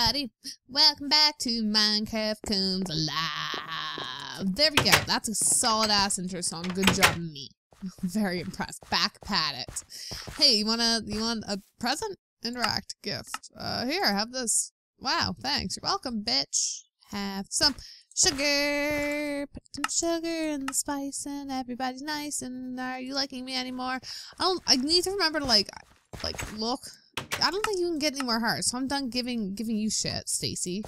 everybody. Welcome back to Minecraft Comes Alive. There we go. That's a solid ass intro song. Good job, me. Very impressed. Back pat it. Hey, you want a present? Interact gift. Here, have this. Wow, thanks. You're welcome, bitch. Have some sugar. Put some sugar in the spice and everybody's nice. And are you liking me anymore? I need to remember to look. I don't think you can get any more hearts, so I'm done giving you shit, Stacy.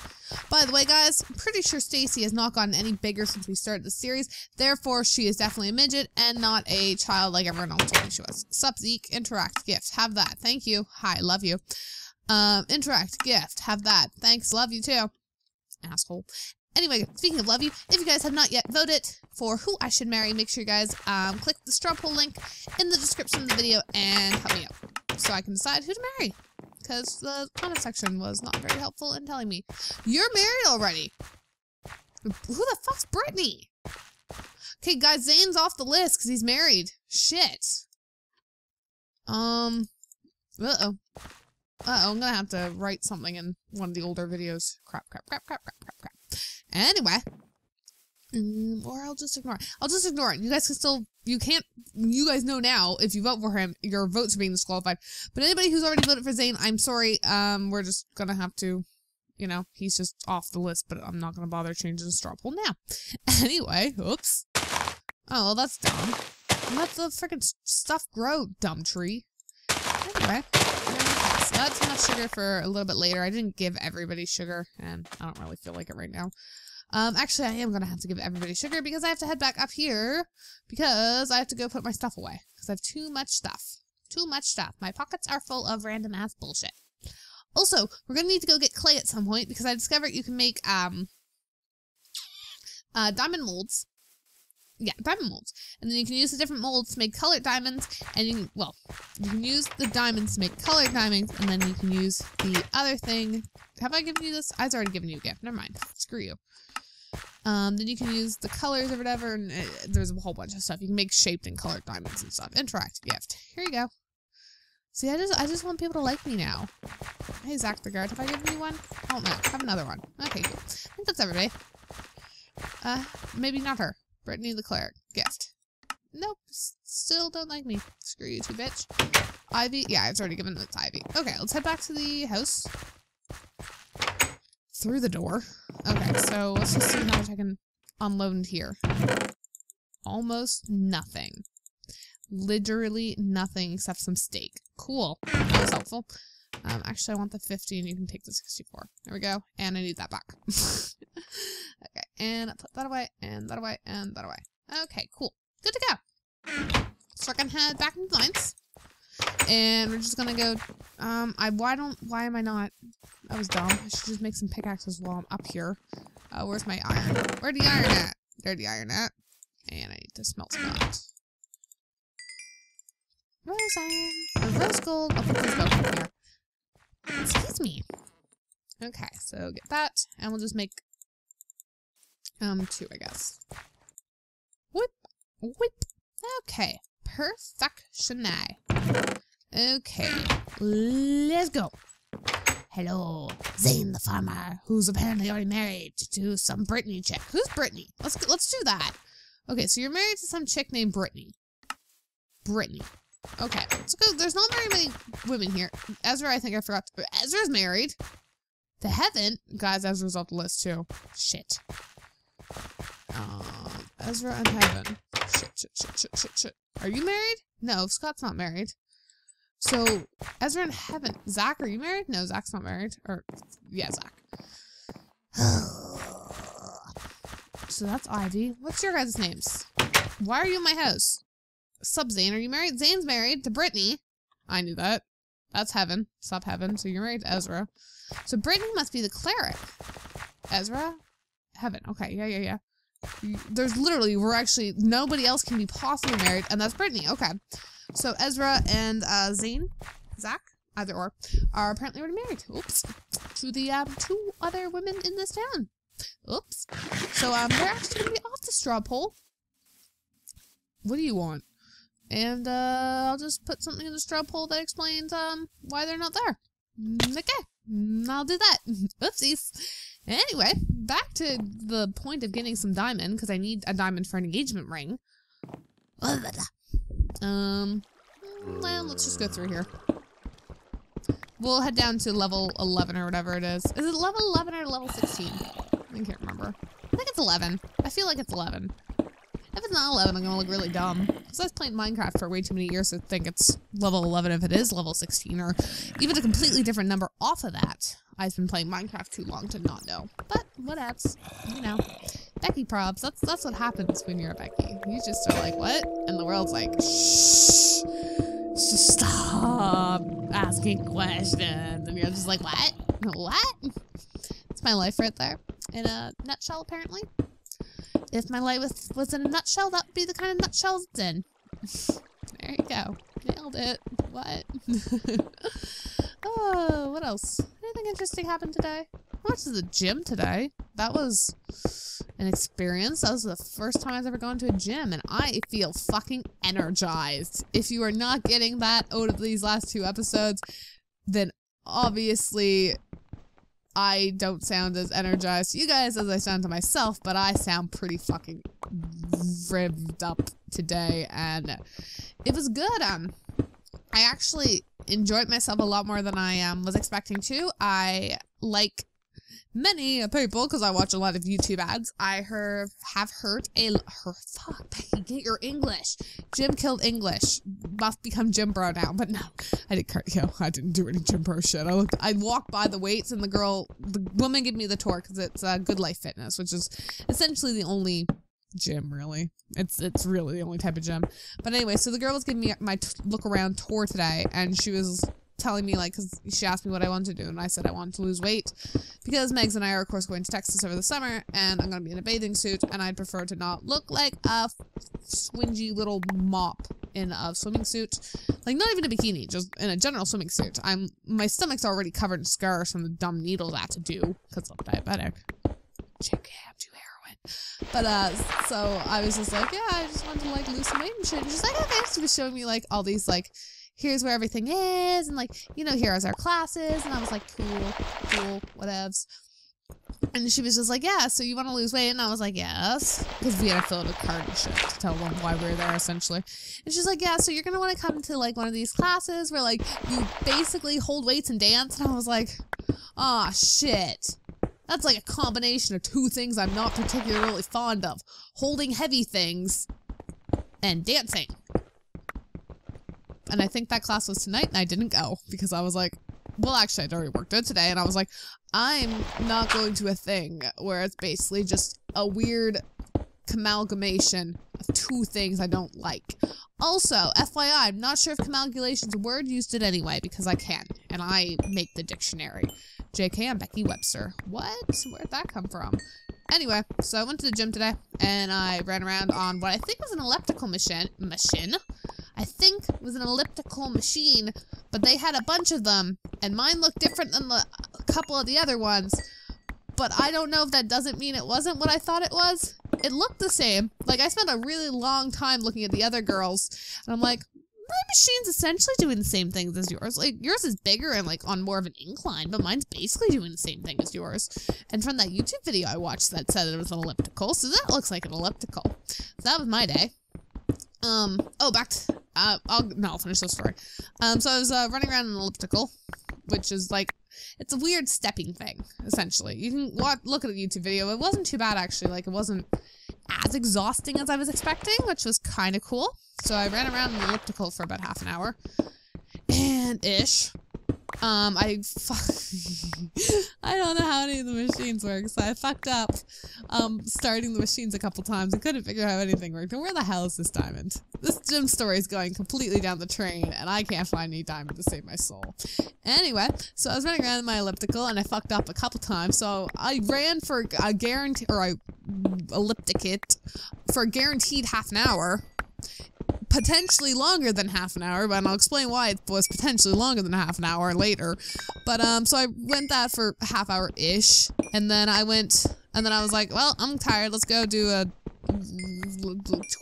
By the way, guys, I'm pretty sure Stacy has not gotten any bigger since we started the series. Therefore, she is definitely a midget and not a child like everyone else told me she was. Sup, Zeke? Interact gift. Have that. Thank you. Hi, love you. Interact gift. Have that. Thanks. Love you too. Asshole. Anyway, speaking of love you, if you guys have not yet voted for who I should marry, make sure you guys click the straw poll link in the description of the video and help me out so I can decide who to marry. Because the comment section was not very helpful in telling me. You're married already! Who the fuck's Brittany? Okay, guys, Zane's off the list because he's married. Shit. Uh-oh. Uh-oh, I'm gonna have to write something in one of the older videos. Crap. Anyway. Or I'll just ignore it. I'll just ignore it. You guys can still, you guys know now, if you vote for him, your votes are being disqualified. But anybody who's already voted for Zane, I'm sorry, we're just gonna have to, you know, he's just off the list, but I'm not gonna bother changing the straw poll now. Anyway, oops. Oh, well, that's dumb. Let the freaking stuff grow, dumb tree. Anyway. So that's enough sugar for a little bit later. I didn't give everybody sugar, and I don't really feel like it right now. Actually, I am gonna have to give everybody sugar because I have to head back up here because I have to go put my stuff away because I have too much stuff. Too much stuff. My pockets are full of random ass bullshit. Also, we're gonna need to go get clay at some point because I discovered you can make, diamond molds. Yeah, diamond molds. And then you can use the different molds to make colored diamonds, and you can use the diamonds to make colored diamonds, and then you can use the other thing. Have I given you this? I've already given you a gift. Never mind. Screw you. Then you can use the colors or whatever, and there's a whole bunch of stuff. You can make shaped and colored diamonds and stuff. Interact gift. Here you go. See, I just want people to like me now. Hey, Zach the guard. Have I given you one? Oh, no. Have another one. Okay, cool. I think that's everybody. Maybe not her. Brittany the cleric. Gift. Nope. Still don't like me. Screw you two, bitch. Ivy. Yeah, I've already given it to Ivy. Okay, let's head back to the house. Through the door. Okay, so let's just see how much I can unload here. Almost nothing. Literally nothing except some steak. Cool. That was helpful. Actually, I want the 50 and you can take the 64. There we go. And I need that back. Okay, and I put that away, and that away, and that away. Okay, cool. Good to go. So I can head back into the mines. And we're just gonna go, why am I not? That was dumb. I should just make some pickaxes while I'm up here. Where's my iron? Where's the iron at? There's the iron at. And I need to smelt some that. Rose iron. Or rose gold. I'll put rose gold in here. Excuse me. Okay, so get that, and we'll just make, 2, I guess. Whip. Okay. Perfection. Okay. Let's go. Hello, Zane the farmer, who's apparently already married to some Brittany chick. Who's Brittany? Let's do that. Okay, so you're married to some chick named Brittany. Okay, let's go. There's not very many women here. Ezra, I think I forgot. Ezra's married. To heaven. Guys, Ezra's off the list too. Shit. Ezra and heaven. Shit. Are you married? No, Scott's not married. So, Ezra and heaven. Zach, are you married? No, Zach's not married. Or, yeah, Zach. So that's Ivy. What's your guys' names? Why are you in my house? Sup, Zane, are you married? Zane's married to Brittany. I knew that. That's heaven. Sup, heaven. So you're married to Ezra. So Brittany must be the cleric. Ezra? Heaven. Okay, yeah. There's literally, nobody else can be possibly married, and that's Brittany. Okay. So Ezra and Zane, Zach, either or, are apparently already married. Oops. To the 2 other women in this town. Oops. So they're actually gonna be off the straw poll. What do you want? And I'll just put something in the straw poll that explains why they're not there. Okay. I'll do that. Oopsies. Anyway, back to the point of getting some diamond, because I need a diamond for an engagement ring. Well, let's just go through here. We'll head down to level 11 or whatever it is. Is it level 11 or level 16? I can't remember. I think it's 11. I feel like it's 11. If it's not 11, I'm gonna look really dumb. Because I was playing Minecraft for way too many years to think it's level 11 if it is level 16, or even a completely different number off of that. I've been playing Minecraft too long to not know. But, whatevs. You know. Becky probs. That's what happens when you're a Becky. You just are like, what? And the world's like, shh. Just stop asking questions. And you're just like, what? What? It's my life right there. In a nutshell, apparently. If my life was in a nutshell, that would be the kind of nutshell it's in. There you go. Nailed it. What? Oh, what else? Anything interesting happened today? I went to the gym today. That was an experience. That was the first time I've ever gone to a gym, and I feel fucking energized. If you are not getting that out of these last 2 episodes, then obviously I don't sound as energized to you guys as I sound to myself, but I sound pretty fucking revved up today, and it was good. I actually enjoyed myself a lot more than I was expecting to. I, like many people, because I watch a lot of YouTube ads, I have heard fuck, Becky, get your English. Gym killed English. Must become gym bro now. But no, I did cardio. I didn't do any gym bro shit. I walked by the weights, and the woman gave me the tour, because it's Good Life Fitness, which is essentially the only gym, really. It's really the only type of gym. But anyway, so the girl was giving me my look around tour today, and she was telling me, like, because she asked me what I wanted to do, and I said I wanted to lose weight because Megs and I are, of course, going to Texas over the summer, and I'm going to be in a bathing suit, and I'd prefer to not look like a swingy little mop in a swimming suit. Like, not even a bikini, just in a general swimming suit. My stomach's already covered in scars from the dumb needles I had to do, because I'm diabetic. JK, I'm too heroin. But, so I was just like, yeah, I just wanted to, like, lose some weight and shit. And she's like, okay. She was showing me, like, all these, like, here's where everything is, and, like, you know, here's our classes, and I was like, cool, whatevs. And she was just like, yeah, so you want to lose weight? And I was like, yes, because we had to fill out a card and shit to tell them why we were there, essentially. And she's like, yeah, so you're gonna want to come to, like, one of these classes where, like, you basically hold weights and dance. And I was like, aw, shit. That's like a combination of 2 things I'm not particularly fond of. Holding heavy things and dancing. And I think that class was tonight, and I didn't go because I was like, well, actually, I'd already worked out today, and I was like, I'm not going to a thing where it's basically just a weird amalgamation of 2 things I don't like. Also, FYI, I'm not sure if camalgulation's a word, used it anyway, because I can, and I make the dictionary. JK, I'm Becky Webster. What? Where'd that come from? Anyway, so I went to the gym today, and I ran around on what I think was an elliptical machine. I think it was an elliptical machine, but they had a bunch of them, and mine looked different than a couple of the other ones, but I don't know if that doesn't mean it wasn't what I thought it was. It looked the same. Like, I spent a really long time looking at the other girls, and I'm like, my machine's essentially doing the same things as yours. Like, yours is bigger and, like, on more of an incline, but mine's basically doing the same thing as yours. And from that YouTube video I watched that said it was an elliptical, so that looks like an elliptical. So that was my day. Back to, I'll finish this story. So I was, running around in an elliptical, which is, like, it's a weird stepping thing, essentially. You can look at a YouTube video. It wasn't too bad, actually. Like, it wasn't as exhausting as I was expecting, which was kind of cool. So I ran around in an elliptical for about half an hour. And ish. I don't know how any of the machines work, so I fucked up, starting the machines a couple times and couldn't figure out how anything worked. And where the hell is this diamond? This gym story is going completely down the train, and I can't find any diamond to save my soul. Anyway, so I was running around in my elliptical, and I fucked up a couple times, so I ran for a guarantee, or I ellipticate for a guaranteed half an hour. Potentially longer than half an hour, but I'll explain why it was potentially longer than half an hour later. But, so I went that for a half hour-ish, and then I was like, well, I'm tired, let's go do a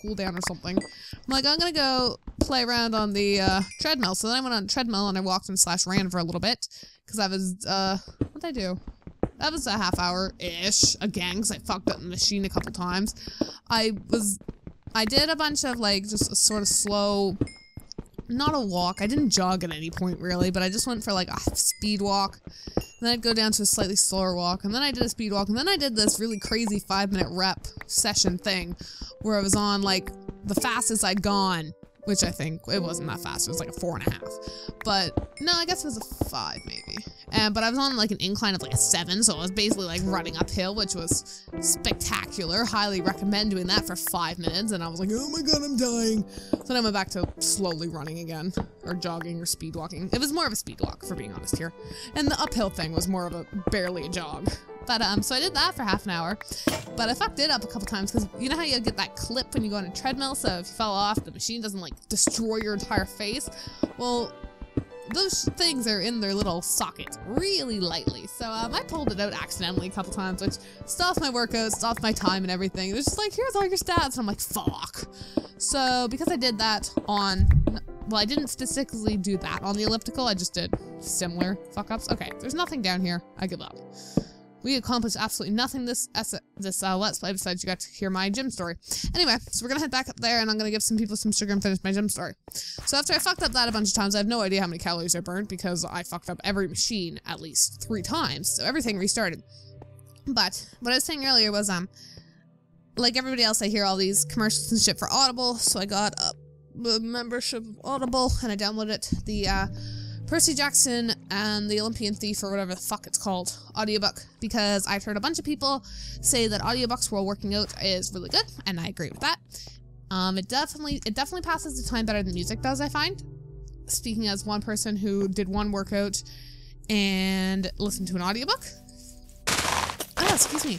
cool down or something. I'm like, I'm gonna go play around on the treadmill. So then I went on the treadmill and I walked and / ran for a little bit. Because I was, what'd I do? That was a half hour-ish, again, because I fucked up the machine a couple times. I did a bunch of, like, just a sort of slow, not a walk. I didn't jog at any point, really, but I just went for, like, a speed walk. Then I'd go down to a slightly slower walk, and then I did a speed walk, and then I did this really crazy 5-minute rep session thing, where I was on, like, the fastest I'd gone, which I think, it wasn't that fast, it was like a 4.5. But, no, I guess it was a 5, maybe. But I was on, like, an incline of, like, a 7, so I was basically, like, running uphill, which was spectacular. Highly recommend doing that for 5 minutes, and I was like, oh my god, I'm dying. So then I went back to slowly running again, or jogging, or speed walking. It was more of a speed walk, for being honest here. And the uphill thing was more of a, barely a jog. But, so I did that for half an hour, but I fucked it up a couple times, because you know how you get that clip when you go on a treadmill, so if you fall off, the machine doesn't, like, destroy your entire face? Well, those things are in their little sockets really lightly, so I pulled it out accidentally a couple times, which stopped my workouts, stopped my time and everything. It was just like, here's all your stats, and I'm like, fuck. So, because I did that on, well, I didn't specifically do that on the elliptical, I just did similar fuck-ups. Okay, there's nothing down here, I give up. We accomplished absolutely nothing this Let's Play besides you got to hear my gym story. Anyway, so we're gonna head back up there and I'm gonna give some people some sugar and finish my gym story. So after I fucked up that a bunch of times, I have no idea how many calories I burned because I fucked up every machine at least 3 times, so everything restarted. But what I was saying earlier was, like everybody else, I hear all these commercials and shit for Audible, so I got a membership of Audible and I downloaded the, Percy Jackson and the Olympian Thief, or whatever the fuck it's called, audiobook, because I've heard a bunch of people say that audiobooks while working out is really good, and I agree with that. It definitely passes the time better than music does, I find. Speaking as one person who did one workout and listened to an audiobook. Oh, excuse me.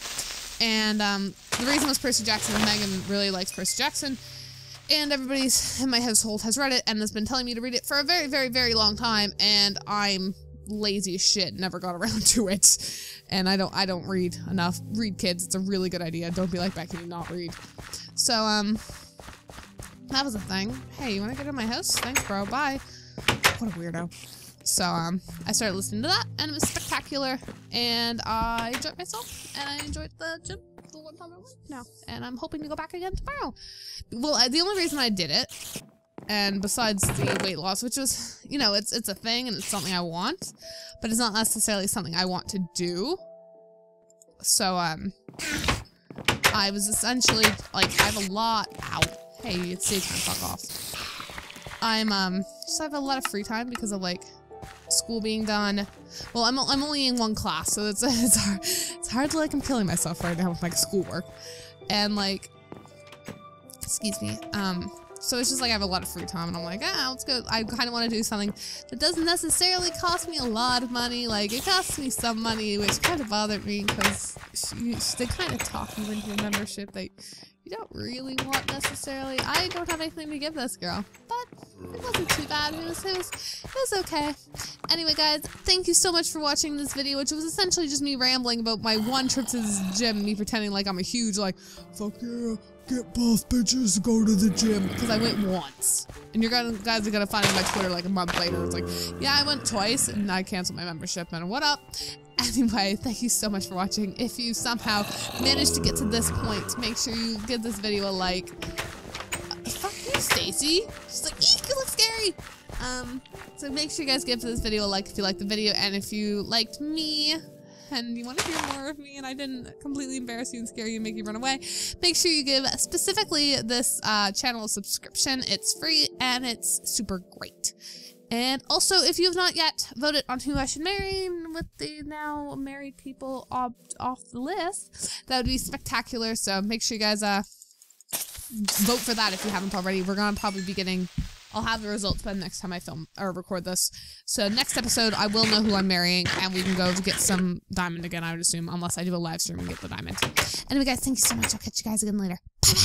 And the reason was Percy Jackson, and Megan really likes Percy Jackson. And everybody in my household has read it and has been telling me to read it for a very, very, very long time, and I'm lazy as shit, never got around to it. And I don't read enough. Read, kids, it's a really good idea. Don't be like Becky and not read. So, that was a thing. Hey, you wanna get in my house? Thanks, bro, bye. What a weirdo. So, I started listening to that, and it was spectacular, and I enjoyed myself, and I enjoyed the gym. The one time I went now, and I'm hoping to go back again tomorrow. Well, the only reason I did it, and besides the weight loss, which was, you know, it's a thing and it's something I want, but it's not necessarily something I want to do. So, I was essentially, like, I have a lot, ow, hey, it's daytime, fuck off. I have a lot of free time because of, like, school being done. Well, I'm only in one class, so it's hard to, like, I'm killing myself right now with, like, schoolwork. And, like, excuse me, so it's just like I have a lot of free time and I'm like, let's go. I kind of want to do something that doesn't necessarily cost me a lot of money. Like, it costs me some money, which kind of bothered me because they kind of talk you into a membership that you don't really want necessarily. I don't have anything to give this girl, but it wasn't too bad. It was okay. Anyway, guys, thank you so much for watching this video, which was essentially just me rambling about my one trip to this gym, me pretending like I'm a huge, like, fuck yeah, get buff bitches, go to the gym, because I went once. And you guys are gonna find on my Twitter like a month later. It's like, yeah, I went twice and I canceled my membership, and what up? Anyway, thank you so much for watching. If you somehow managed to get to this point, make sure you give this video a like. Fuck you, Stacy. She's like, eek, you look scary. So make sure you guys give this video a like if you liked the video, and if you liked me and you want to hear more of me and I didn't completely embarrass you and scare you and make you run away, make sure you give specifically this channel a subscription. It's free and it's super great. And also, if you have not yet voted on who I should marry with the now married people off the list, that would be spectacular. So make sure you guys vote for that if you haven't already. We're gonna probably be getting, I'll have the results by the next time I film or record this. So next episode, I will know who I'm marrying, and we can go to get some diamond again, I would assume, unless I do a live stream and get the diamond. Anyway, guys, thank you so much. I'll catch you guys again later. Bye-bye.